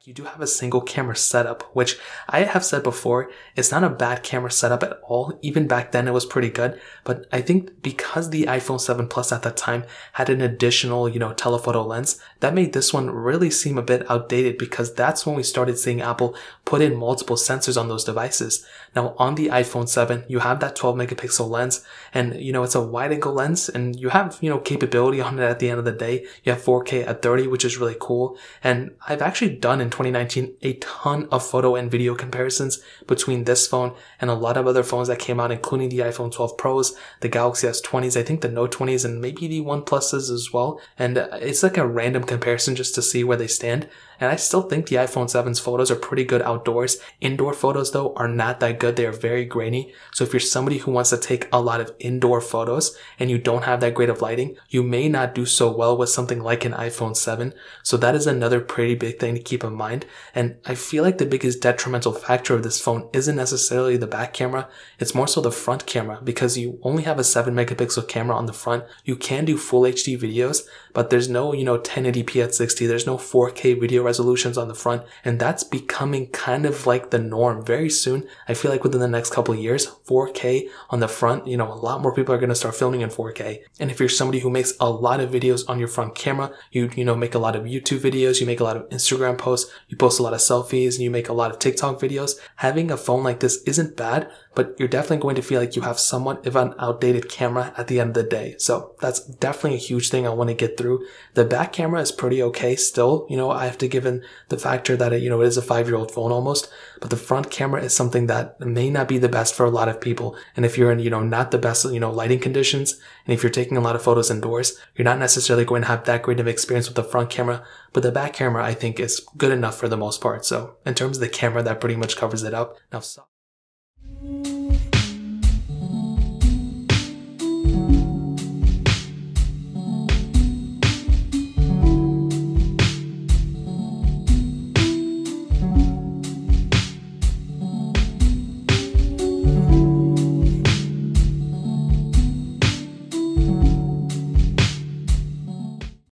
you do have a single camera setup, which I have said before, it's not a bad camera setup at all. Even back then it was pretty good, but I think because the iPhone 7 Plus at that time had an additional, telephoto lens, that made this one really seem a bit outdated because that's when we started seeing Apple put in multiple sensors on those devices. Now on the iPhone 7, you have that 12 megapixel lens and, it's a wide angle lens and you have, capability on it at the end of the day. You have 4K at 30, which is really cool. And I've actually done in 2019 a ton of photo and video comparisons between this phone and a lot of other phones that came out, including the iPhone 12 Pros, the Galaxy S20s, I think the Note 20s, and maybe the OnePluses as well. And it's like a random comparison just to see where they stand. And I still think the iPhone 7's photos are pretty good outdoors. Indoor photos, though, are not that good. They are very grainy. So if you're somebody who wants to take a lot of indoor photos and you don't have that great of lighting, you may not do so well with something like an iPhone 7. So that is another pretty big thing to keep in mind. And I feel like the biggest detrimental factor of this phone isn't necessarily the back camera. It's more so the front camera because you only have a 7 megapixel camera on the front. You can do full HD videos, but there's no, 1080p at 60. There's no 4K video resolutions on the front. And that's becoming kind of like the norm very soon. I feel like within the next couple of years, 4K on the front, a lot more people are going to start filming in 4K. And if you're somebody who makes a lot of videos on your front camera, you make a lot of YouTube videos, you make a lot of Instagram posts, you post a lot of selfies, and you make a lot of TikTok videos, having a phone like this isn't bad, but you're definitely going to feel like you have somewhat of an outdated camera at the end of the day. So that's definitely a huge thing I want to get through. The back camera is pretty okay still. I have to give in the factor that it is a 5-year-old phone almost, but the front camera is something that may not be the best for a lot of people. And if you're in, not the best, lighting conditions, and if you're taking a lot of photos indoors, you're not necessarily going to have that great of experience with the front camera, but the back camera I think is good enough for the most part. So in terms of the camera, that pretty much covers it up. Now,